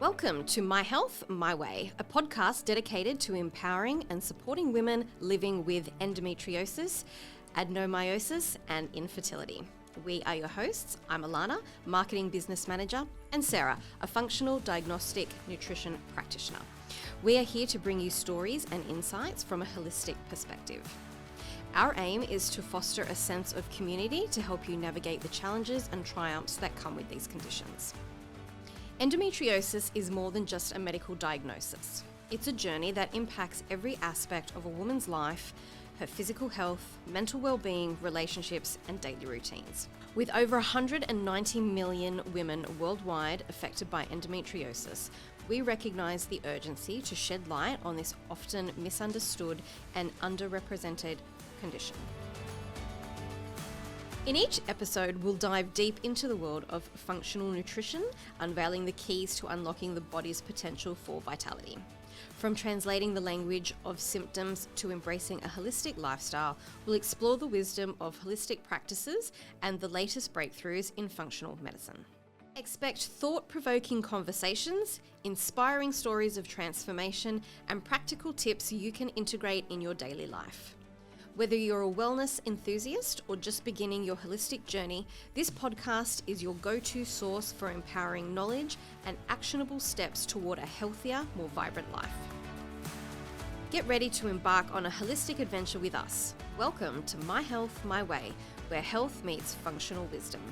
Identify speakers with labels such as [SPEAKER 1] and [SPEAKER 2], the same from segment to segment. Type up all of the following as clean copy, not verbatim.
[SPEAKER 1] Welcome to My Health, My Way, a podcast dedicated to empowering and supporting women living with endometriosis, adenomyosis, and infertility. We are your hosts. I'm Alana, Marketing Business Manager, and Sarah, a functional diagnostic nutrition practitioner. We are here to bring you stories and insights from a holistic perspective. Our aim is to foster a sense of community to help you navigate the challenges and triumphs that come with these conditions. Endometriosis is more than just a medical diagnosis. It's a journey that impacts every aspect of a woman's life, her physical health, mental well-being, relationships, and daily routines. With over 190 million women worldwide affected by endometriosis, we recognise the urgency to shed light on this often misunderstood and underrepresented condition. In each episode, we'll dive deep into the world of functional nutrition, unveiling the keys to unlocking the body's potential for vitality. From translating the language of symptoms to embracing a holistic lifestyle, we'll explore the wisdom of holistic practices and the latest breakthroughs in functional medicine. Expect thought-provoking conversations, inspiring stories of transformation, and practical tips you can integrate in your daily life. Whether you're a wellness enthusiast or just beginning your holistic journey, this podcast is your go-to source for empowering knowledge and actionable steps toward a healthier, more vibrant life. Get ready to embark on a holistic adventure with us. Welcome to My Health, My Way, where health meets functional wisdom.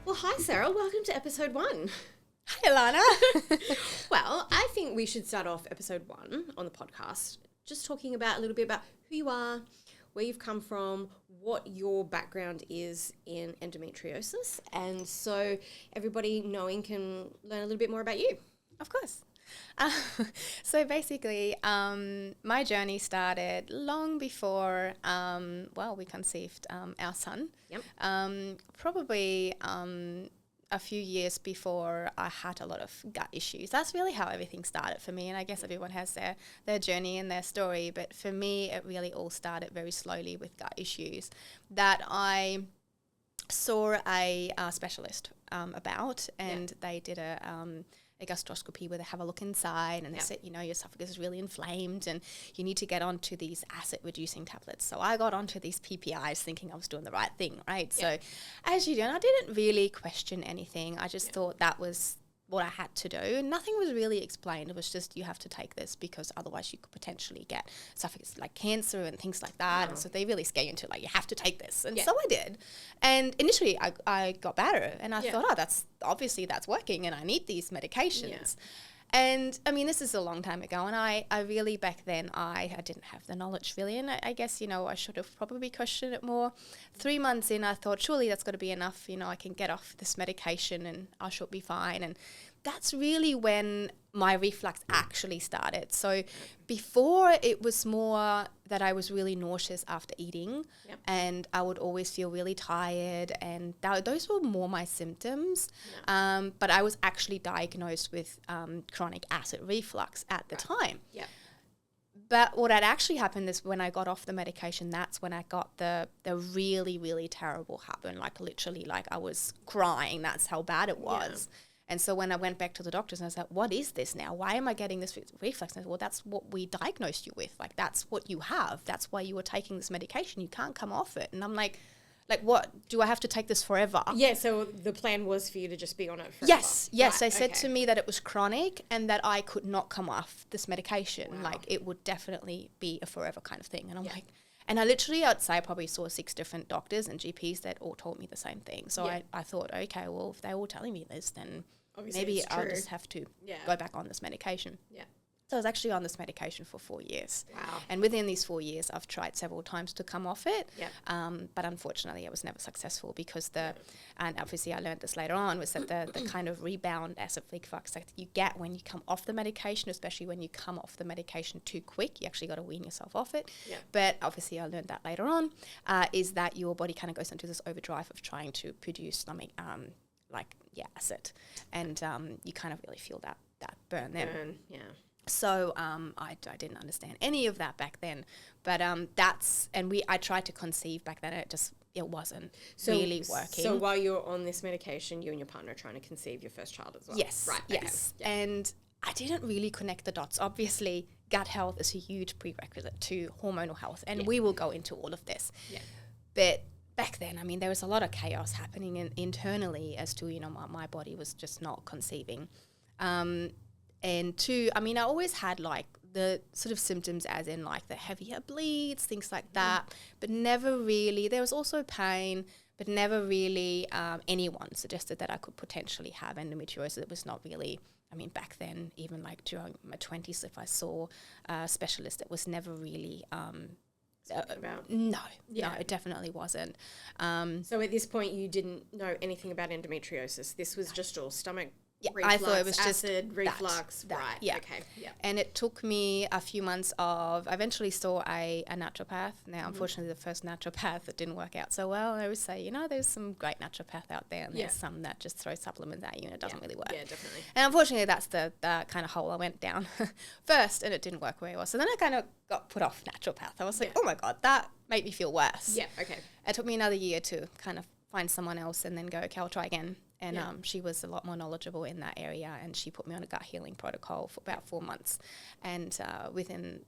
[SPEAKER 1] Well, hi Sarah, welcome to episode 1.
[SPEAKER 2] Hi Alana.
[SPEAKER 1] Well, I think we should start off episode 1 on the podcast just talking about a little bit about who you are, where you've come from, what your background is in endometriosis, and so everybody knowing can learn a little bit more about you.
[SPEAKER 2] Of course. So basically, my journey started long before, we conceived our son.
[SPEAKER 1] Yep.
[SPEAKER 2] Probably a few years before I had a lot of gut issues. That's really how everything started for me. And I guess everyone has their journey and their story. But for me, it really all started very slowly with gut issues that I saw a specialist about, and they did a gastroscopy where they have a look inside, and they said, your esophagus is really inflamed and you need to get onto these acid reducing tablets. So I got onto these PPIs thinking I was doing the right thing, right? So as you do, and I didn't really question anything. I just thought that was what I had to do. Nothing was really explained. It was just, you have to take this because otherwise you could potentially get esophagus like cancer and things like that. And so they really scare you into like, you have to take this. And so I did. And initially I got better, and I thought, that's working and I need these medications. Yeah. And I mean, this is a long time ago, and I really, back then, I didn't have the knowledge really, and I guess, I should have probably questioned it more. 3 months in, I thought, surely that's got to be enough, I can get off this medication and I should be fine. And that's really when my reflux actually started. So before, it was more that I was really nauseous after eating, and I would always feel really tired, and those were more my symptoms. But I was actually diagnosed with chronic acid reflux at the time. Yeah. But what had actually happened is when I got off the medication, that's when I got the really, really terrible happen. Like literally, like I was crying. That's how bad it was. Yeah. And so when I went back to the doctors and I was like, what is this now? Why am I getting this reflux? And I said, well, that's what we diagnosed you with. Like, that's what you have. That's why you were taking this medication. You can't come off it. And I'm like, what? Do I have to take this forever?
[SPEAKER 1] Yeah, so the plan was for you to just be on it forever.
[SPEAKER 2] Yes. Right, they said to me that it was chronic and that I could not come off this medication. Wow. Like, it would definitely be a forever kind of thing. And I'm like... And I'd say I probably saw 6 different doctors and GPs that all told me the same thing. So I thought, okay, well, if they're all telling me this, then... Obviously maybe I'll just have to go back on this medication. Yeah. So I was actually on this medication for 4 years. Wow. And within these 4 years, I've tried several times to come off it. Yeah. But unfortunately, I was never successful because and obviously I learned this later on, was that the kind of rebound acid reflux that you get when you come off the medication, especially when you come off the medication too quick, you actually got to wean yourself off it. Yeah. But obviously I learned that later on, is that your body kind of goes into this overdrive of trying to produce something acid, and you kind of really feel that burn there. So I didn't understand any of that back then, but I tried to conceive back then, and it just it wasn't really working.
[SPEAKER 1] So while you're on this medication, you and your partner are trying to conceive your first child as well?
[SPEAKER 2] Yes.
[SPEAKER 1] Right.
[SPEAKER 2] Yes.
[SPEAKER 1] Okay. Yeah.
[SPEAKER 2] And I didn't really connect the dots. Obviously, gut health is a huge prerequisite to hormonal health, and we will go into all of this.
[SPEAKER 1] Yeah.
[SPEAKER 2] But back then, I mean, there was a lot of chaos happening internally as to, you know, my body was just not conceiving. And two, I mean, I always had like the sort of symptoms as in like the heavier bleeds, things like that, but never really, there was also pain, but never really anyone suggested that I could potentially have endometriosis. It was not really, I mean, back then, even like during my 20s, if I saw a specialist, it was never really
[SPEAKER 1] about.
[SPEAKER 2] No, it definitely wasn't.
[SPEAKER 1] So at this point, you didn't know anything about endometriosis. This was just all stomach reflux,
[SPEAKER 2] I thought it was just
[SPEAKER 1] acid reflux.
[SPEAKER 2] that,
[SPEAKER 1] Right.
[SPEAKER 2] yeah.
[SPEAKER 1] Okay. Yeah.
[SPEAKER 2] And it took me a few months of, I eventually saw a naturopath. Now, unfortunately, the first naturopath, that didn't work out so well. I always say, you know, there's some great naturopath out there, and there's some that just throw supplements at you and it doesn't really work.
[SPEAKER 1] Yeah, definitely.
[SPEAKER 2] And unfortunately, that's the kind of hole I went down first, and it didn't work very well. So then I kind of got put off naturopath. I was like, oh my God, that made me feel worse.
[SPEAKER 1] Yeah, okay.
[SPEAKER 2] It took me another year to kind of find someone else and then go, okay, I'll try again. And she was a lot more knowledgeable in that area, and she put me on a gut healing protocol for about 4 months. And within,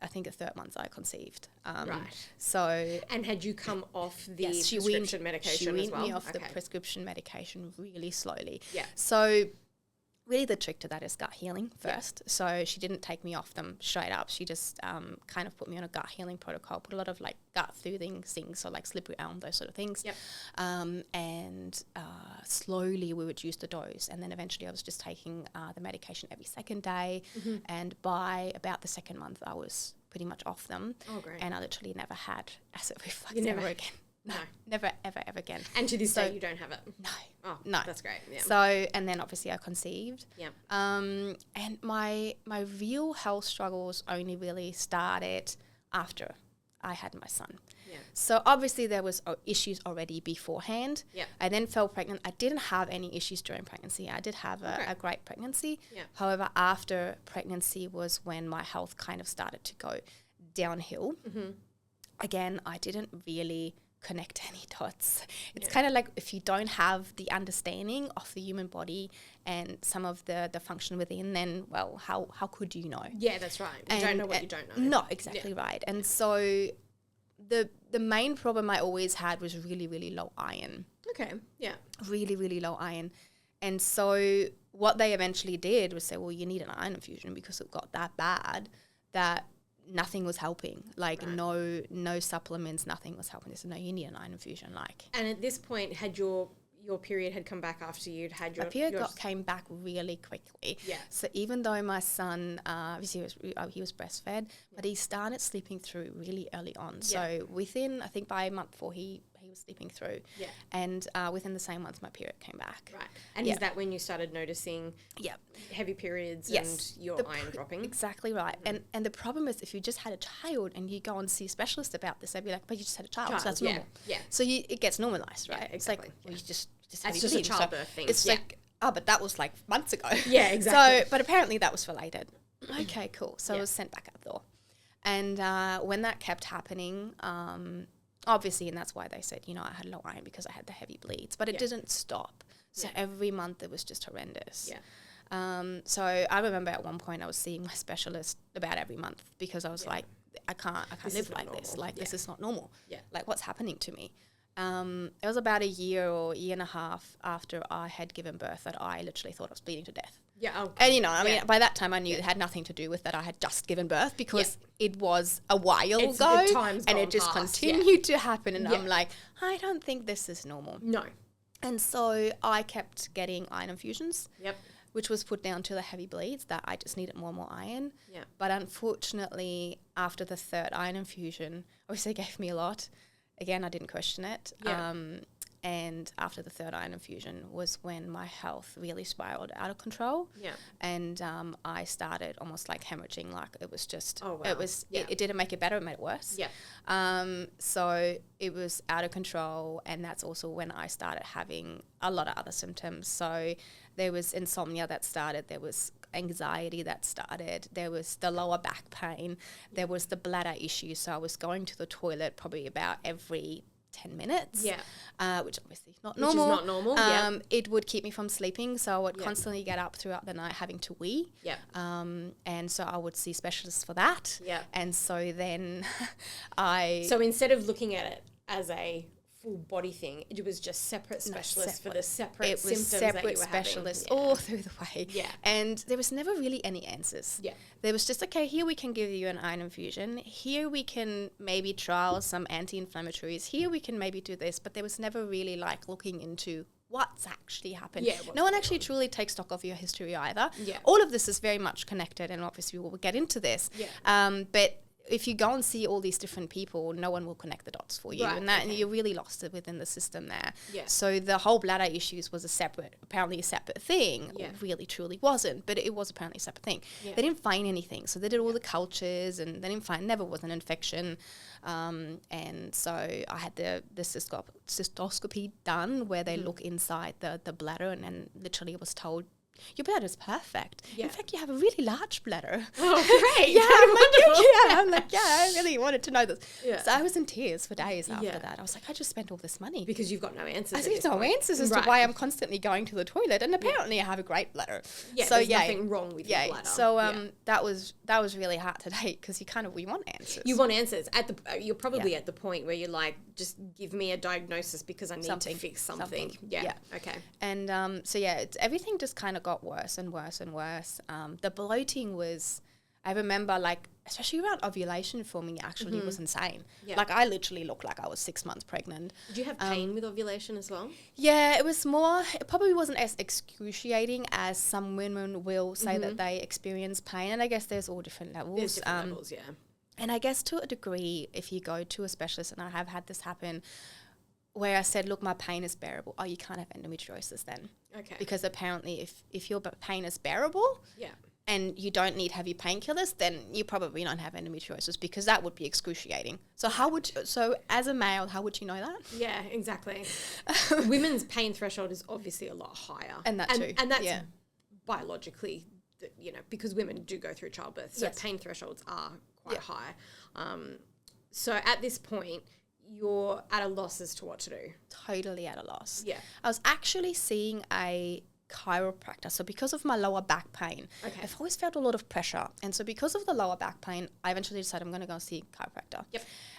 [SPEAKER 2] I think, the third month, I conceived.
[SPEAKER 1] Right.
[SPEAKER 2] So.
[SPEAKER 1] And had you come off the
[SPEAKER 2] Yes,
[SPEAKER 1] prescription medication
[SPEAKER 2] she
[SPEAKER 1] as
[SPEAKER 2] weaned
[SPEAKER 1] well?
[SPEAKER 2] me off the prescription medication really slowly.
[SPEAKER 1] Yeah.
[SPEAKER 2] So really the trick to that is gut healing first. So she didn't take me off them straight up. She just kind of put me on a gut healing protocol, put a lot of like gut soothing things, so like slippery elm, those sort of things.
[SPEAKER 1] Yep.
[SPEAKER 2] And slowly we reduced the dose. And then eventually I was just taking the medication every second day. And by about the second month, I was pretty much off them.
[SPEAKER 1] Oh, great.
[SPEAKER 2] And I literally never had acid reflux
[SPEAKER 1] never
[SPEAKER 2] ever again. No, never, ever, ever again.
[SPEAKER 1] And to this day, you don't have it?
[SPEAKER 2] No.
[SPEAKER 1] Oh,
[SPEAKER 2] no.
[SPEAKER 1] That's great. Yeah.
[SPEAKER 2] So, and then obviously I conceived.
[SPEAKER 1] Yeah.
[SPEAKER 2] And my real health struggles only really started after I had my son.
[SPEAKER 1] Yeah.
[SPEAKER 2] So obviously there was issues already beforehand.
[SPEAKER 1] Yeah.
[SPEAKER 2] I then fell pregnant. I didn't have any issues during pregnancy. I did have a great pregnancy.
[SPEAKER 1] Yeah.
[SPEAKER 2] However, after pregnancy was when my health kind of started to go downhill. Again, I didn't really connect any dots. It's kind of like if you don't have the understanding of the human body and some of the function within, then, well, how could you know?
[SPEAKER 1] Yeah, that's right. You don't know what you don't know.
[SPEAKER 2] No, exactly right. And so the main problem I always had was really, really low iron.
[SPEAKER 1] Okay, yeah.
[SPEAKER 2] Really, really low iron. And so what they eventually did was say, well, you need an iron infusion because it got that bad that nothing was helping. Like no supplements, nothing was helping. They said, no, you need an iron infusion. Like.
[SPEAKER 1] And at this point, had your period had come back after you'd had your...
[SPEAKER 2] My period came back really quickly.
[SPEAKER 1] Yeah.
[SPEAKER 2] So even though my son, obviously he was breastfed, but he started sleeping through really early on. Yeah. So within, I think by month 4, he was sleeping through. Yeah. And within the same month, my period came back.
[SPEAKER 1] Right. And is that when you started noticing heavy periods and your iron dropping?
[SPEAKER 2] Exactly right. And the problem is if you just had a child and you go and see a specialist about this, they'd be like, but you just had a child. So that's normal.
[SPEAKER 1] Yeah.
[SPEAKER 2] So it gets normalized, right?
[SPEAKER 1] Yeah, exactly.
[SPEAKER 2] It's like, well, you just
[SPEAKER 1] that's just a childbirth thing.
[SPEAKER 2] It's like, oh, but that was like months ago.
[SPEAKER 1] Yeah, exactly.
[SPEAKER 2] So, but apparently that was related. Okay, cool. So I was sent back out the door. And when that kept happening, obviously, and that's why they said, you know, I had low iron because I had the heavy bleeds, but it didn't stop. So every month it was just horrendous. Yeah. So I remember at one point I was seeing my specialist about every month because I was like, I can't live like this. Like, this is not normal. Yeah. Like, what's happening to me? It was about a year or year and a half after I had given birth that I literally thought I was bleeding to death.
[SPEAKER 1] Yeah. Oh,
[SPEAKER 2] and, you know, I mean, by that time I knew it had nothing to do with that I had just given birth because it was a while ago and it just continued to happen. And I'm like, I don't think this is normal.
[SPEAKER 1] No.
[SPEAKER 2] And so I kept getting iron infusions.
[SPEAKER 1] Yep.
[SPEAKER 2] Which was put down to the heavy bleeds that I just needed more and more iron.
[SPEAKER 1] Yeah.
[SPEAKER 2] But unfortunately, after the third iron infusion, obviously they gave me a lot. Again, I didn't question it. Yeah. And after the third iron infusion was when my health really spiraled out of control. Yeah. And I started almost like hemorrhaging. Like it was just, it didn't make it better, it made it worse. Yeah. So it was out of control. And that's also when I started having a lot of other symptoms. So there was insomnia that started, there was anxiety that started, there was the lower back pain, there was the bladder issues. So I was going to the toilet probably about every 10 minutes. Which obviously not
[SPEAKER 1] Which
[SPEAKER 2] normal.
[SPEAKER 1] is not normal,
[SPEAKER 2] It would keep me from sleeping, so I would constantly get up throughout the night having to wee. And so I would see specialists for that. And so then
[SPEAKER 1] So instead of looking at it as a full body thing, it was just separate specialists for the separate symptoms that you were having. It was separate specialists
[SPEAKER 2] all through the way. And there was never really any answers. There was just, okay, here we can give you an iron infusion. Here we can maybe trial some anti-inflammatories. Here we can maybe do this. But there was never really like looking into what's actually happened. No one actually truly takes stock of your history either. All of this is very much connected, and obviously we'll get into this. But if you go and see all these different people, no one will connect the dots for you, and you're really lost within the system there. So the whole bladder issues was apparently a separate thing. It really truly wasn't, but it was apparently a separate thing. They didn't find anything, so they did all the cultures, and they didn't find, never was an infection. And so I had the cystoscopy done, where they look inside the bladder, and literally was told, your bladder is perfect. In fact, you have a really large bladder.
[SPEAKER 1] Oh, great.
[SPEAKER 2] I'm like, I really wanted to know this. So I was in tears for days after that. I was like, I just spent all this money.
[SPEAKER 1] Because you've got no answers.
[SPEAKER 2] I see no answers as to why I'm constantly going to the toilet, and apparently I have a great bladder.
[SPEAKER 1] So there's nothing wrong with your bladder.
[SPEAKER 2] So that was really hard to date, because you want answers.
[SPEAKER 1] You want answers. You're probably at the point where you're like, just give me a diagnosis because I need to fix something. Okay.
[SPEAKER 2] And everything just kind of got worse and worse and worse. The bloating was, I remember, like, especially around ovulation for me, actually was insane. Like, I literally looked like I was 6 months pregnant.
[SPEAKER 1] Did you have pain with ovulation as well?
[SPEAKER 2] Yeah, it probably wasn't as excruciating as some women will say that they experience pain, and I guess there's all different levels.
[SPEAKER 1] There's different levels,
[SPEAKER 2] And I guess to a degree, if you go to a specialist, and I have had this happen, where I said, look, my pain is bearable. Oh, you can't have endometriosis then.
[SPEAKER 1] Okay.
[SPEAKER 2] Because apparently if your pain is bearable and you don't need heavy painkillers, then you probably don't have endometriosis, because that would be excruciating. So so as a male, how would you know that?
[SPEAKER 1] Yeah, exactly. Women's pain threshold is obviously a lot higher.
[SPEAKER 2] And that's
[SPEAKER 1] biologically, because women do go through childbirth. So pain thresholds are quite high. So at this point, you're at a loss as to what to do.
[SPEAKER 2] Totally at a loss. I was actually seeing a chiropractor. So because of my lower back pain, I've always felt a lot of pressure. And so because of the lower back pain, I eventually decided I'm going to go see a chiropractor.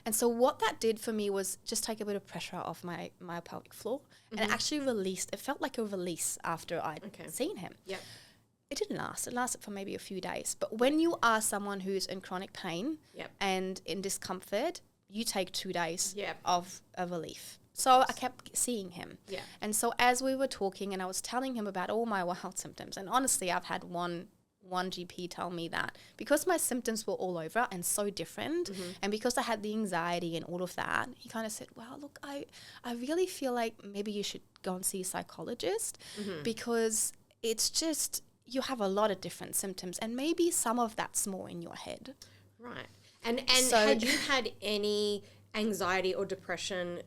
[SPEAKER 2] And so what that did for me was just take a bit of pressure off my pelvic floor. And it actually released. It felt like a release after I'd seen him. It didn't last. It lasted for maybe a few days. But when you are someone who's in chronic pain and in discomfort, you take 2 days of relief. So I kept seeing him. And so as we were talking, and I was telling him about all my wild symptoms, and honestly, I've had one GP tell me that because my symptoms were all over and so different, and because I had the anxiety and all of that, he kind of said, well, look, I really feel like maybe you should go and see a psychologist, because it's just, you have a lot of different symptoms, and maybe some of that's more in your head.
[SPEAKER 1] Right. And so had you had any anxiety or depression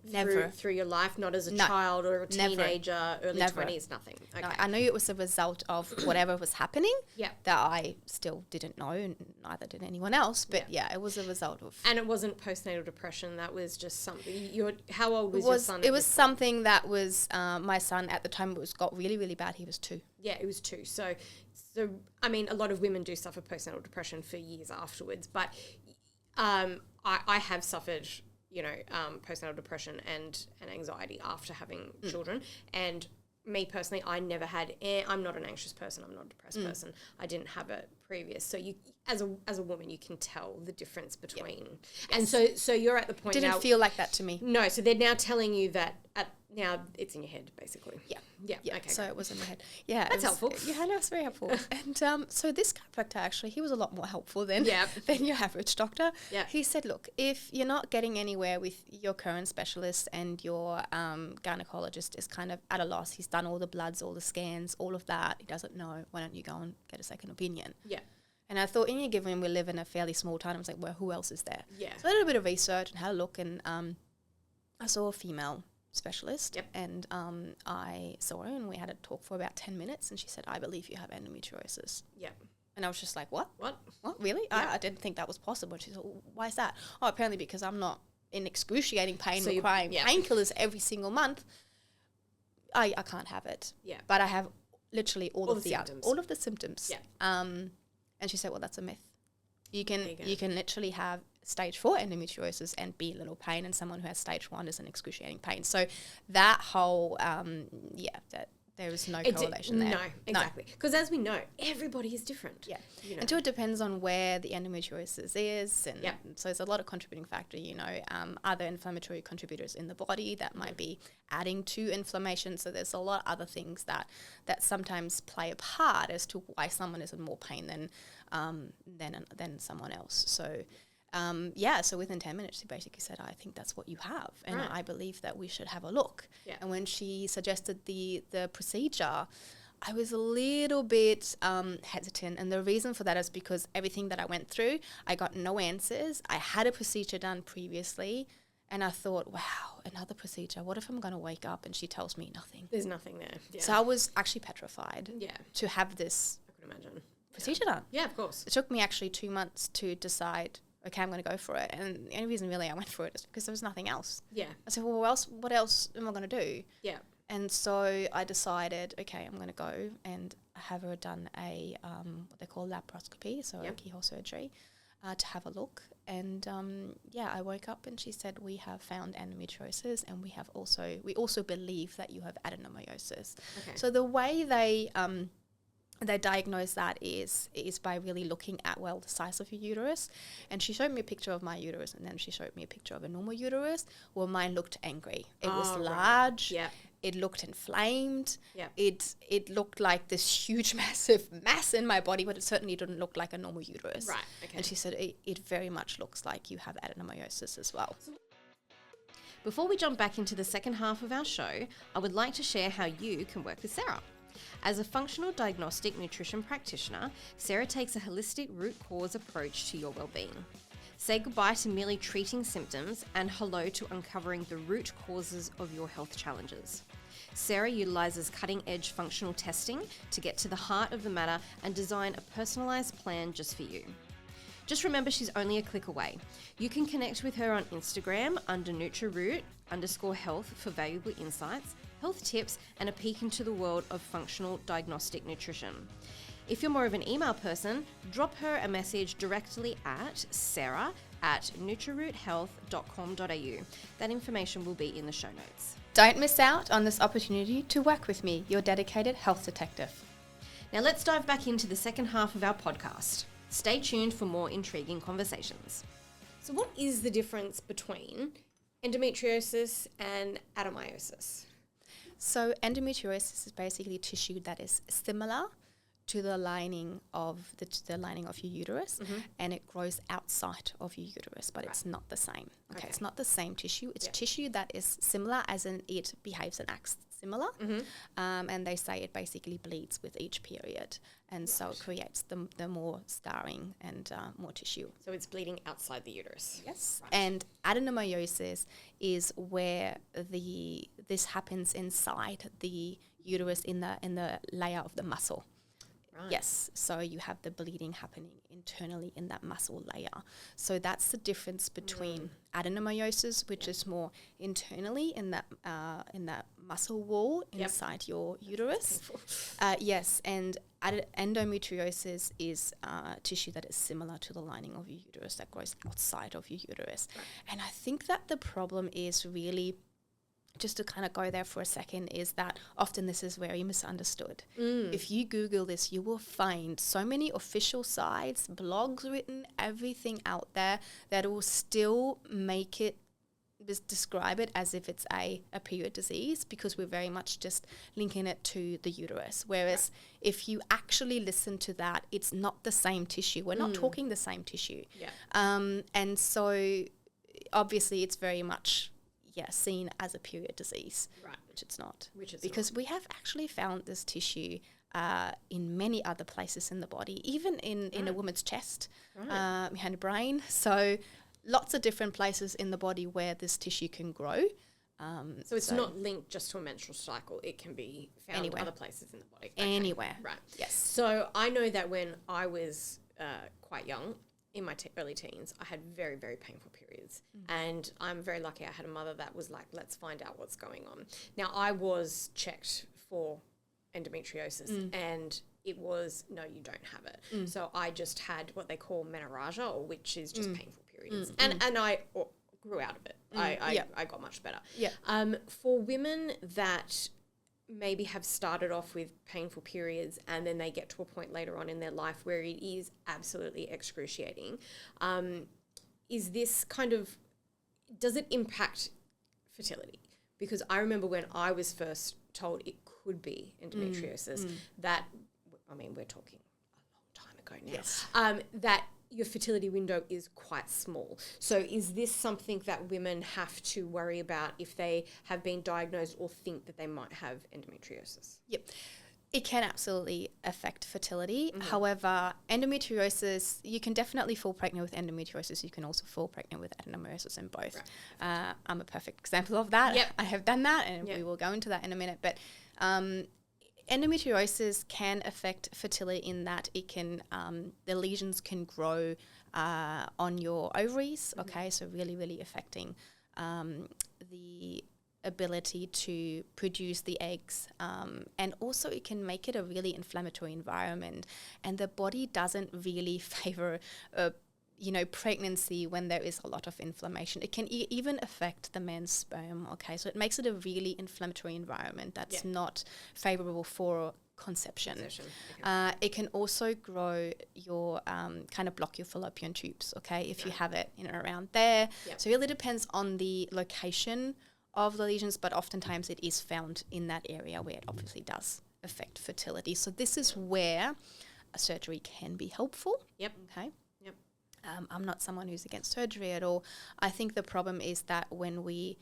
[SPEAKER 1] through your life, not as a child or a teenager, early 20s, nothing? Okay.
[SPEAKER 2] No, I knew it was a result of whatever was happening that I still didn't know, and neither did anyone else. But it was a result of...
[SPEAKER 1] And it wasn't postnatal depression, that was just something... How old was your son?
[SPEAKER 2] It was something that was... my son at the time got really, really bad. He was 2.
[SPEAKER 1] Yeah, he was 2. So, I mean, a lot of women do suffer postnatal depression for years afterwards, but I have suffered, postnatal depression and anxiety after having children. And me personally, I never had. I'm not an anxious person. I'm not a depressed person. I didn't have it previous. So you, as a woman, you can tell the difference between. And so you're at the point.
[SPEAKER 2] Didn't feel like that to me.
[SPEAKER 1] No. So they're now telling you that now it's in your head, basically.
[SPEAKER 2] Yeah.
[SPEAKER 1] Okay.
[SPEAKER 2] So it was in my head. Yeah,
[SPEAKER 1] that's helpful.
[SPEAKER 2] Yeah, no, it's very helpful. And so this chiropractor, actually, he was a lot more helpful than your average doctor. Yeah. He said, look, if you're not getting anywhere with your current specialist and your gynecologist is kind of at a loss, he's done all the bloods, all the scans, all of that, he doesn't know, why don't you go and get a second opinion? Yeah. And I thought, given we live in a fairly small town, I was like, well, who else is there? Yeah. So I did a bit of research and had a look, and I saw a female specialist, and I saw her, and we had a talk for about 10 minutes, and she said, I believe you have endometriosis. Yeah. And I was just like, what? Really? I didn't think that was possible. She said, well, why is that? Oh, apparently because I'm not in excruciating pain,
[SPEAKER 1] So
[SPEAKER 2] requiring painkillers every single month, I can't have it.
[SPEAKER 1] Yeah.
[SPEAKER 2] But I have literally all of the symptoms.
[SPEAKER 1] Yeah.
[SPEAKER 2] And she said, well, that's a myth. You can literally have stage 4 endometriosis and be little pain, and someone who has stage 1 is an excruciating pain. So that whole, that there is no correlation there.
[SPEAKER 1] No, exactly. Because as we know, everybody is different.
[SPEAKER 2] Yeah.
[SPEAKER 1] You know.
[SPEAKER 2] And so it depends on where the endometriosis is. And so there's a lot of contributing factor, other inflammatory contributors in the body that might be adding to inflammation. So there's a lot of other things that sometimes play a part as to why someone is in more pain than someone else. So so within 10 minutes, she basically said, I think that's what you have. And I believe that we should have a look. Yeah. And when she suggested the procedure, I was a little bit hesitant. And the reason for that is because everything that I went through, I got no answers. I had a procedure done previously. And I thought, wow, another procedure. What if I'm going to wake up and she tells me nothing?
[SPEAKER 1] There's nothing there. Yeah.
[SPEAKER 2] So I was actually petrified to have this procedure done.
[SPEAKER 1] Yeah, of course.
[SPEAKER 2] It took me actually 2 months to decide, okay, I'm going to go for it. And the only reason really I went for it is because there was nothing else.
[SPEAKER 1] Yeah.
[SPEAKER 2] I said, well, what else am I going to do?
[SPEAKER 1] Yeah.
[SPEAKER 2] And so I decided, okay, I'm going to go and have her done a what they call laparoscopy, so a keyhole surgery, to have a look. And I woke up and she said, we have found endometriosis, and we also believe that you have adenomyosis. Okay. So the way they diagnose that is by really looking at, the size of your uterus. And she showed me a picture of my uterus, and then she showed me a picture of a normal uterus. Well, mine looked angry. It was large. Yeah. It looked inflamed. Yeah. It looked like this huge, massive mass in my body, but it certainly didn't look like a normal uterus.
[SPEAKER 1] Right, okay.
[SPEAKER 2] And she said, it very much looks like you have adenomyosis as well.
[SPEAKER 1] Before we jump back into the second half of our show, I would like to share how you can work with Sarah. As a functional diagnostic nutrition practitioner, Sarah takes a holistic root cause approach to your well-being. Say goodbye to merely treating symptoms and hello to uncovering the root causes of your health challenges. Sarah utilizes cutting-edge functional testing to get to the heart of the matter and design a personalized plan just for you. Just remember, she's only a click away. You can connect with her on Instagram under NutriRoot_health for valuable insights, health tips, and a peek into the world of functional diagnostic nutrition. If you're more of an email person, drop her a message directly at sarah@nutriroothealth.com.au. That information will be in the show notes.
[SPEAKER 2] Don't miss out on this opportunity to work with me, your dedicated health detective.
[SPEAKER 1] Now let's dive back into the second half of our podcast. Stay tuned for more intriguing conversations. So what is the difference between endometriosis and adenomyosis?
[SPEAKER 2] So endometriosis is basically tissue that is similar to the lining of the lining of your uterus, and it grows outside of your uterus, but it's not the same. Okay, it's not the same tissue. It's tissue that is similar, as in it behaves and acts similar, and they say it basically bleeds with each period, and so it creates the more scarring and more tissue.
[SPEAKER 1] So it's bleeding outside the uterus.
[SPEAKER 2] Yes, and adenomyosis is where this happens inside the uterus in the layer of the muscle. Right. Yes, so you have the bleeding happening internally in that muscle layer. So that's the difference between adenomyosis, which is more internally in that muscle wall inside your uterus. Yes, and endometriosis is tissue that is similar to the lining of your uterus that grows outside of your uterus. Right. And I think that the problem is really, just to kind of go there for a second, is that often this is very misunderstood. If you Google this, you will find so many official sites, blogs written, everything out there that will still make it, describe it as if it's a period disease, because we're very much just linking it to the uterus. Whereas if you actually listen to that, it's not the same tissue. We're not talking the same tissue. Yeah. And so obviously it's very much seen as a period disease, right? Which it's not. Because we have actually found this tissue in many other places in the body, even in a woman's chest, behind the brain. So lots of different places in the body where this tissue can grow.
[SPEAKER 1] So it's not linked just to a menstrual cycle. It can be found anywhere. Other places in the body.
[SPEAKER 2] Okay. Anywhere.
[SPEAKER 1] Right.
[SPEAKER 2] Yes.
[SPEAKER 1] So I know that when I was quite young, in my early teens, I had very, very painful periods. And I'm very lucky I had a mother that was like, let's find out what's going on. Now, I was checked for endometriosis and it was, no, you don't have it. So I just had what they call menorrhagia, which is just painful periods. And I grew out of it. I got much better. For women that maybe have started off with painful periods and then they get to a point later on in their life where it is absolutely excruciating, is this kind of, does it impact fertility? Because I remember when I was first told it could be endometriosis, that, I mean, we're talking a long time ago now,
[SPEAKER 2] Yes.
[SPEAKER 1] that your fertility window is quite small. So is this something that women have to worry about if they have been diagnosed or think that they might have endometriosis?
[SPEAKER 2] Yep. It can absolutely affect fertility. However, endometriosis, you can definitely fall pregnant with endometriosis. You can also fall pregnant with adenomyosis in both. Right. I'm a perfect example of that.
[SPEAKER 1] Yep.
[SPEAKER 2] I have done that, and we will go into that in a minute. But endometriosis can affect fertility in that it can, the lesions can grow on your ovaries, okay, so really, really affecting the ability to produce the eggs, and also it can make it a really inflammatory environment, and the body doesn't really favor pregnancy when there is a lot of inflammation. It can even affect the man's sperm, okay? So it makes it a really inflammatory environment that's not favorable for conception. Okay. It can also grow your, kind of block your fallopian tubes, okay, if you have it in and around there. So it really depends on the location of the lesions, but oftentimes it is found in that area where it obviously does affect fertility. So this is where a surgery can be helpful. Okay. I'm not someone who's against surgery at all. I think the problem is that when we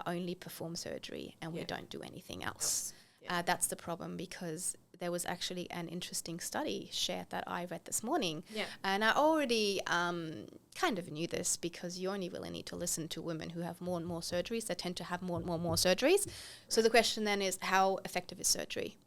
[SPEAKER 2] only perform surgery and we don't do anything else, that's the problem, because there was actually an interesting study shared that I read this morning. And I already kind of knew this, because you only really need to listen to women who have more and more surgeries. They tend to have more and more surgeries. So the question then is, how effective is surgery?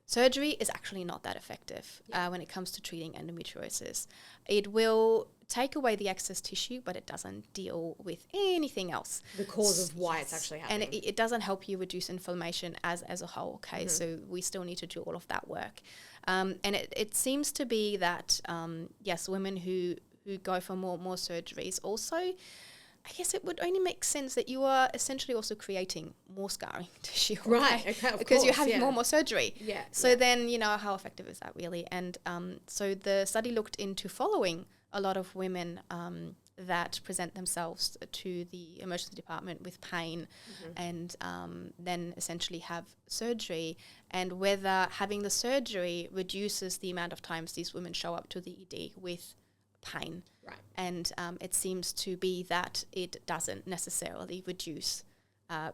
[SPEAKER 2] Surgery is actually not that effective when it comes to treating endometriosis. It will take away the excess tissue, but it doesn't deal with anything else.
[SPEAKER 1] The cause of why it's actually happening.
[SPEAKER 2] And it doesn't help you reduce inflammation as a whole, okay? So we still need to do all of that work. And it seems to be that, yes, women who go for more surgeries also, I guess it would only make sense that you are essentially also creating more scarring tissue. Okay?
[SPEAKER 1] Right, okay,
[SPEAKER 2] because you're having more surgery. So then, how effective is that really? And so the study looked into following a lot of women that present themselves to the emergency department with pain and then essentially have surgery, and whether having the surgery reduces the amount of times these women show up to the ED with pain.
[SPEAKER 1] Right.
[SPEAKER 2] And it seems to be that it doesn't necessarily reduce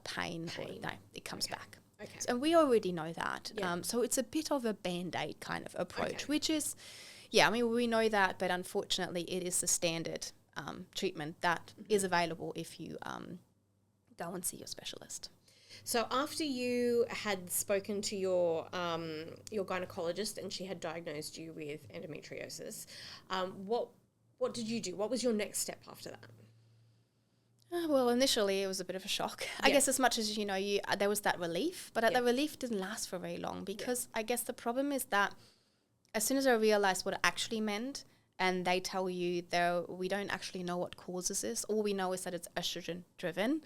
[SPEAKER 2] pain. Or, no, it comes back.
[SPEAKER 1] Okay.
[SPEAKER 2] So we already know that. So it's a bit of a Band-Aid kind of approach, which is, we know that, but unfortunately it is the standard treatment that is available if you go and see your specialist.
[SPEAKER 1] So after you had spoken to your gynecologist and she had diagnosed you with endometriosis, what did you do? What was your next step after that?
[SPEAKER 2] Well, initially it was a bit of a shock. I guess as much as, there was that relief, but the relief didn't last for very long, because I guess the problem is that as soon as I realized what it actually meant, and they tell you we don't actually know what causes this, all we know is that it's estrogen driven.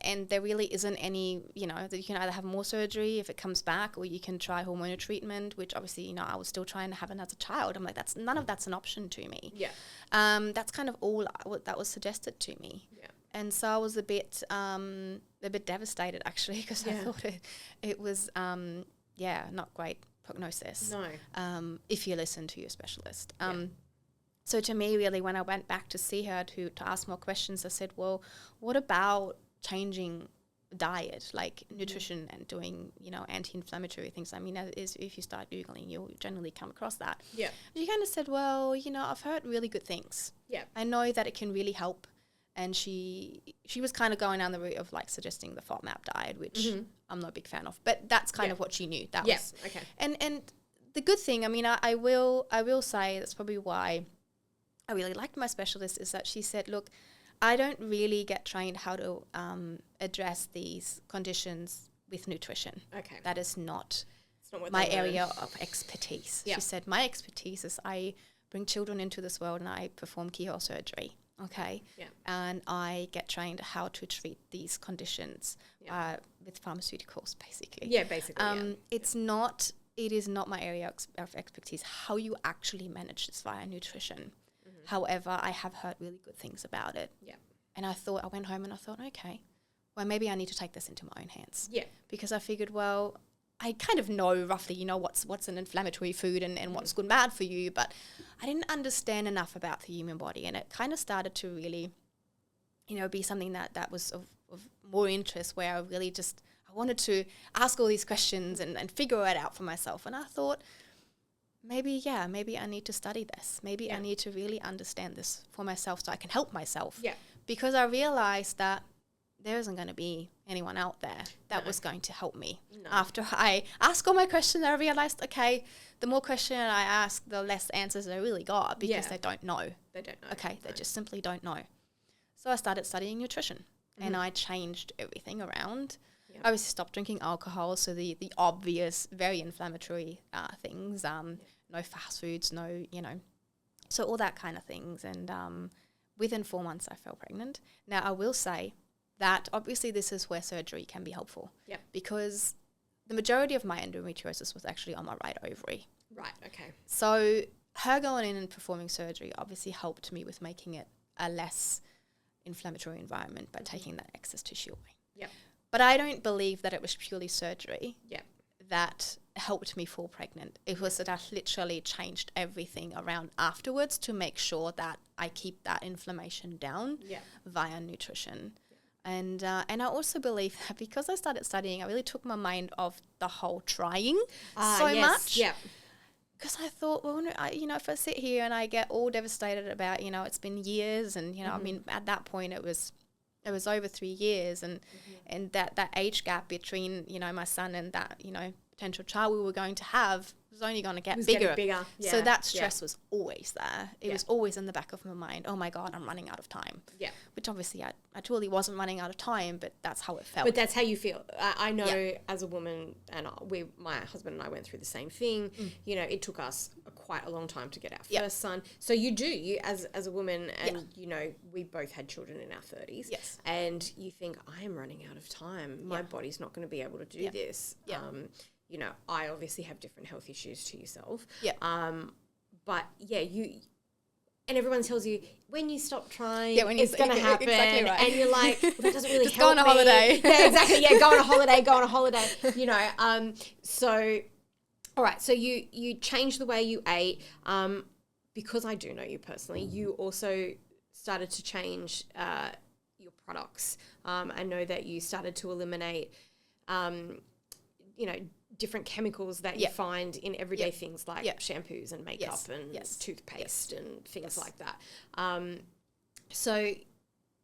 [SPEAKER 2] And there really isn't any, that you can either have more surgery if it comes back, or you can try hormonal treatment, which obviously, I was still trying to have as a child. I'm like, none of that's an option to me. That's kind of all that was suggested to me. And so I was a bit devastated, actually, because I thought it was, not great prognosis.
[SPEAKER 1] No.
[SPEAKER 2] If you listen to your specialist. So to me, really, when I went back to see her to ask more questions, I said, well, what about changing diet, like nutrition, and doing, anti-inflammatory things? I mean, if you start Googling, you'll generally come across that. She kind of said, well, I've heard really good things. I know that it can really help. And she was kind of going down the route of like suggesting the FODMAP diet, which I'm not a big fan of, but that's kind of what she knew. That was okay. And the good thing, I mean, I will say that's probably why I really liked my specialist, is that she said, look, I don't really get trained how to address these conditions with nutrition.
[SPEAKER 1] Okay.
[SPEAKER 2] That is not
[SPEAKER 1] what
[SPEAKER 2] my area of expertise.
[SPEAKER 1] Yeah.
[SPEAKER 2] She said, my expertise is I bring children into this world and I perform keyhole surgery. Okay.
[SPEAKER 1] Yeah.
[SPEAKER 2] And I get trained how to treat these conditions with pharmaceuticals, basically.
[SPEAKER 1] Yeah, basically.
[SPEAKER 2] It is not my area of expertise, how you actually manage this via nutrition. Mm-hmm. However, I have heard really good things about it.
[SPEAKER 1] Yeah.
[SPEAKER 2] And I went home and I thought, okay, well, maybe I need to take this into my own hands.
[SPEAKER 1] Yeah.
[SPEAKER 2] Because I figured, well, I kind of know roughly, what's an inflammatory food and what's good and bad for you, but I didn't understand enough about the human body. And it kind of started to really, be something that was of more interest, where I really I wanted to ask all these questions and figure it out for myself. And I thought, maybe I need to study this. Maybe I need to really understand this for myself so I can help myself.
[SPEAKER 1] Yeah.
[SPEAKER 2] Because I realized that there isn't going to be anyone out there that was going to help me. No. After I asked all my questions, I realized, okay, the more questions I ask, the less answers I really got, because they don't know.
[SPEAKER 1] They don't know.
[SPEAKER 2] Okay, they just simply don't know. So I started studying nutrition, and I changed everything around. Yep. I obviously stopped drinking alcohol, so the obvious, very inflammatory things, no fast foods, no, so all that kind of things. And within 4 months, I fell pregnant. Now, I will say that obviously this is where surgery can be helpful.
[SPEAKER 1] Yeah.
[SPEAKER 2] Because the majority of my endometriosis was actually on my right ovary.
[SPEAKER 1] Right, okay.
[SPEAKER 2] So her going in and performing surgery obviously helped me with making it a less inflammatory environment by taking that excess tissue away.
[SPEAKER 1] Yeah.
[SPEAKER 2] But I don't believe that it was purely surgery that helped me fall pregnant. It was that I literally changed everything around afterwards to make sure that I keep that inflammation down via nutrition. And I also believe that because I started studying, I really took my mind off the whole trying much. Yeah. Because I thought, well, if I sit here and I get all devastated about, it's been years, and I mean, at that point it was over 3 years, and that age gap between my son and that potential child we were going to have was only going to get bigger.
[SPEAKER 1] Yeah.
[SPEAKER 2] So that stress was always there. It was always in the back of my mind. Oh my God, I'm running out of time. Yeah. Which obviously I truly wasn't running out of time, but that's how it felt.
[SPEAKER 1] But that's how you feel. I know as a woman, and my husband and I went through the same thing. It took us quite a long time to get our first son. So you as a woman, and we both had children in our 30s.
[SPEAKER 2] Yes.
[SPEAKER 1] And you think, I am running out of time. My body's not going to be able to do this. Yeah. I obviously have different health issues to yourself. Yeah. But and everyone tells you when you stop trying, it's going to happen. Exactly right. And you're like, well, that doesn't really
[SPEAKER 2] just
[SPEAKER 1] help
[SPEAKER 2] go on a holiday.
[SPEAKER 1] Yeah, exactly. Yeah, go on a holiday. So, all right. So you changed the way you ate. Because I do know you personally, you also started to change your products. I know that you started to eliminate, different chemicals that you find in everyday things like shampoos and makeup and toothpaste and things like that. So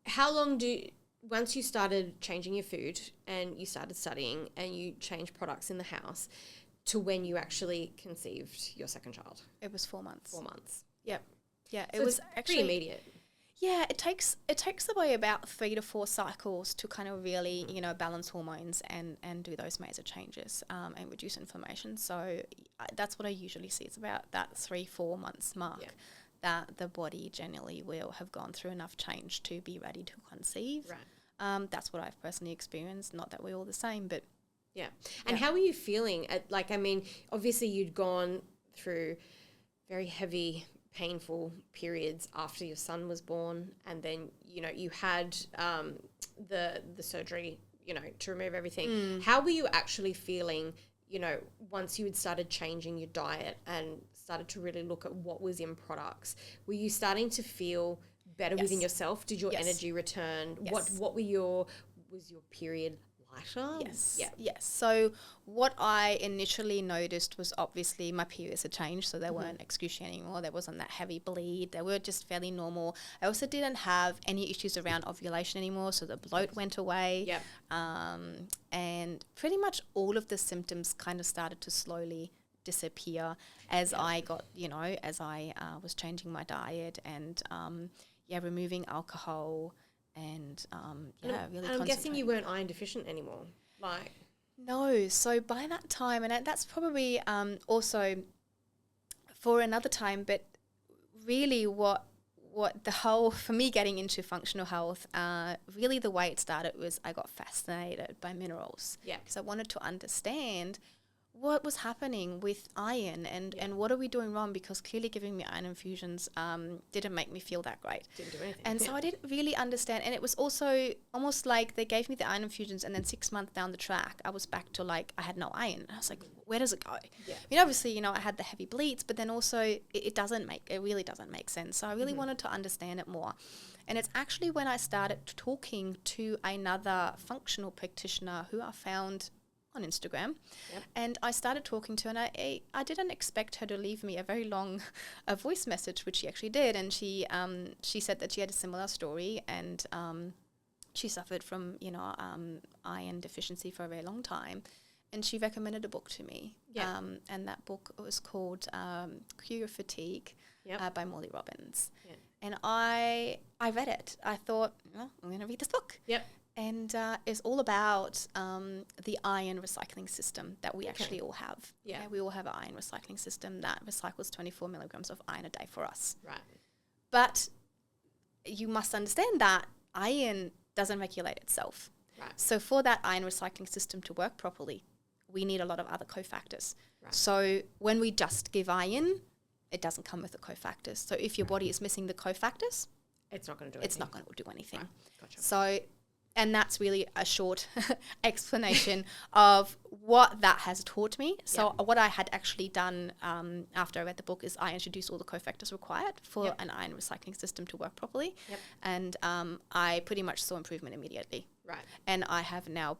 [SPEAKER 1] how long once you started changing your food and you started studying and you changed products in the house to when you actually conceived your second child?
[SPEAKER 2] It was 4 months.
[SPEAKER 1] 4 months.
[SPEAKER 2] Yep. Yeah,
[SPEAKER 1] so it was actually pretty immediate.
[SPEAKER 2] Yeah, it takes away about 3 to 4 cycles to kind of really, balance hormones and do those major changes and reduce inflammation. So that's what I usually see. It's about that 3-4 months mark that the body generally will have gone through enough change to be ready to conceive. Right. That's what I've personally experienced. Not that we're all the same, but
[SPEAKER 1] yeah. And how were you feeling? Obviously you'd gone through very heavy, painful periods after your son was born, and then you had the surgery to remove everything. How were you actually feeling once you had started changing your diet and started to really look at what was in products? Were you starting to feel better within yourself? Did your energy return? What was your period lighter?
[SPEAKER 2] Yes. So what I initially noticed was obviously my periods had changed, so they weren't excruciating anymore. There wasn't that heavy bleed. They were just fairly normal. I also didn't have any issues around ovulation anymore, so the bloat went away. And pretty much all of the symptoms kind of started to slowly disappear as I got, as I was changing my diet and, removing alcohol and, really.
[SPEAKER 1] And I'm guessing you weren't iron deficient anymore. Like,
[SPEAKER 2] no. So by that time, and that's probably also for another time, but really what the whole, for me getting into functional health, really the way it started was I got fascinated by minerals.
[SPEAKER 1] Yeah.
[SPEAKER 2] Because I wanted to understand what was happening with iron and what are we doing wrong, because clearly giving me iron infusions didn't make me feel that great.
[SPEAKER 1] Didn't do anything.
[SPEAKER 2] And so I didn't really understand, and it was also almost like they gave me the iron infusions and then 6 months down the track I was back to like I had no iron. And I was like, where does it go?
[SPEAKER 1] Yeah.
[SPEAKER 2] I mean, obviously, I had the heavy bleeds, but then also it really doesn't make sense. So I really wanted to understand it more. And it's actually when I started talking to another functional practitioner who I found on Instagram.
[SPEAKER 1] Yep.
[SPEAKER 2] And I started talking to her, and I didn't expect her to leave me a very long voice message, which she actually did. And she said that she had a similar story, and she suffered from iron deficiency for a very long time, and she recommended a book to me.
[SPEAKER 1] Yeah.
[SPEAKER 2] And that book was called Cure Your Fatigue by Molly Robbins.
[SPEAKER 1] Yeah.
[SPEAKER 2] And I read it. I thought, I'm going to read this book.
[SPEAKER 1] Yep.
[SPEAKER 2] And it's all about the iron recycling system that we actually all have.
[SPEAKER 1] Yeah.
[SPEAKER 2] We all have an iron recycling system that recycles 24 milligrams of iron a day for us.
[SPEAKER 1] Right.
[SPEAKER 2] But you must understand that iron doesn't regulate itself.
[SPEAKER 1] Right.
[SPEAKER 2] So for that iron recycling system to work properly, we need a lot of other cofactors.
[SPEAKER 1] Right.
[SPEAKER 2] So when we just give iron, it doesn't come with the cofactors. So if your body is missing the cofactors,
[SPEAKER 1] it's not going to do anything.
[SPEAKER 2] It's not going to do anything.
[SPEAKER 1] Right. Gotcha.
[SPEAKER 2] So, and that's really a short explanation of what that has taught me. So what I had actually done after I read the book is I introduced all the cofactors required for an iron recycling system to work properly. Yep. And I pretty much saw improvement immediately.
[SPEAKER 1] Right.
[SPEAKER 2] And I have now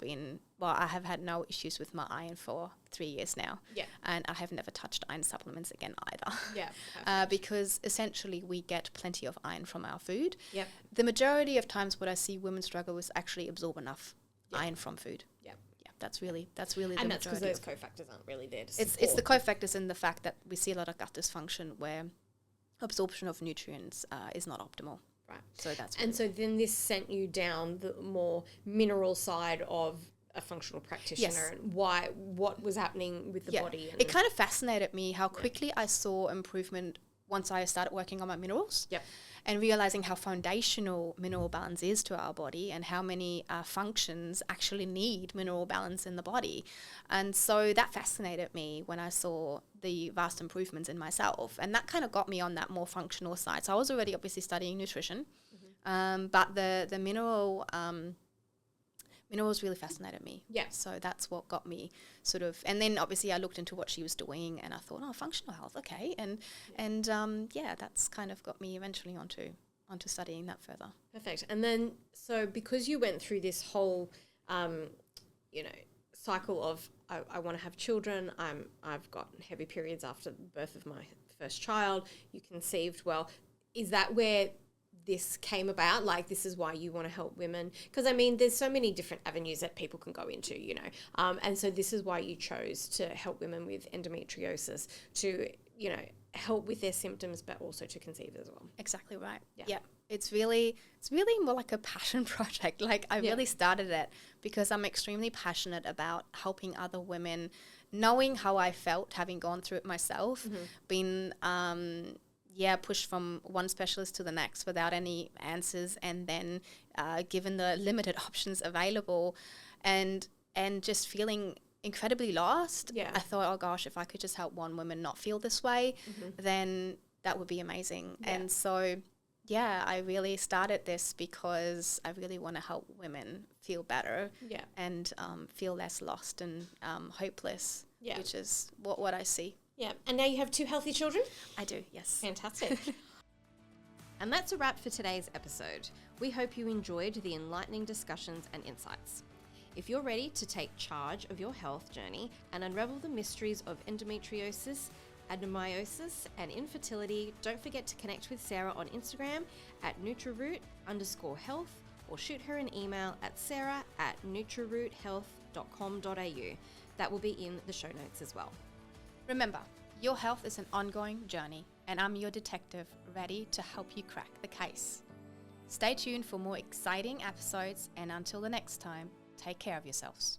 [SPEAKER 2] I have had no issues with my iron for 3 years now.
[SPEAKER 1] Yeah.
[SPEAKER 2] And I have never touched iron supplements again either.
[SPEAKER 1] Yeah.
[SPEAKER 2] Because essentially we get plenty of iron from our food.
[SPEAKER 1] Yep.
[SPEAKER 2] The majority of times what I see women struggle with is actually absorb enough iron from food.
[SPEAKER 1] Yeah.
[SPEAKER 2] Yeah, that's really the majority.
[SPEAKER 1] And that's because those cofactors aren't really there to support.
[SPEAKER 2] It's the cofactors and the fact that we see a lot of gut dysfunction where absorption of nutrients is not optimal.
[SPEAKER 1] Right.
[SPEAKER 2] So that's
[SPEAKER 1] and so then this sent you down the more mineral side of a functional practitioner and what was happening with the body. And
[SPEAKER 2] it kind of fascinated me how quickly I saw improvement once I started working on my minerals.
[SPEAKER 1] Yep.
[SPEAKER 2] And realizing how foundational mineral balance is to our body and how many functions actually need mineral balance in the body. And so that fascinated me when I saw the vast improvements in myself. And that kind of got me on that more functional side. So I was already obviously studying nutrition, but the minerals really fascinated me.
[SPEAKER 1] Yeah.
[SPEAKER 2] So that's what got me sort of, and then obviously I looked into what she was doing and I thought, functional health, okay. And that's kind of got me eventually onto studying that further.
[SPEAKER 1] Perfect. And then, so because you went through this whole, cycle of I want to have children, I've got heavy periods after the birth of my first child, you conceived well, is that where this came about? Like, this is why you want to help women? Because, I mean, there's so many different avenues that people can go into, and so this is why you chose to help women with endometriosis to, help with their symptoms, but also to conceive as well.
[SPEAKER 2] Exactly right. Yeah. It's really more like a passion project. Like, I really started it because I'm extremely passionate about helping other women, knowing how I felt having gone through it myself, been pushed from one specialist to the next without any answers, and then given the limited options available, and just feeling incredibly lost. Yeah. I thought, oh gosh, if I could just help one woman not feel this way, then that would be amazing. Yeah. And so, I really started this because I really want to help women feel better and feel less lost and hopeless, which is what I see.
[SPEAKER 1] Yeah, and now you have 2 healthy children?
[SPEAKER 2] I do, yes.
[SPEAKER 1] Fantastic. And that's a wrap for today's episode. We hope you enjoyed the enlightening discussions and insights. If you're ready to take charge of your health journey and unravel the mysteries of endometriosis, adenomyosis, and infertility, don't forget to connect with Sarah on Instagram at nutriroot_health or shoot her an email at sarah@nutriroot.health.com.au. That will be in the show notes as well.
[SPEAKER 2] Remember, your health is an ongoing journey, and I'm your detective, ready to help you crack the case. Stay tuned for more exciting episodes, and until the next time, take care of yourselves.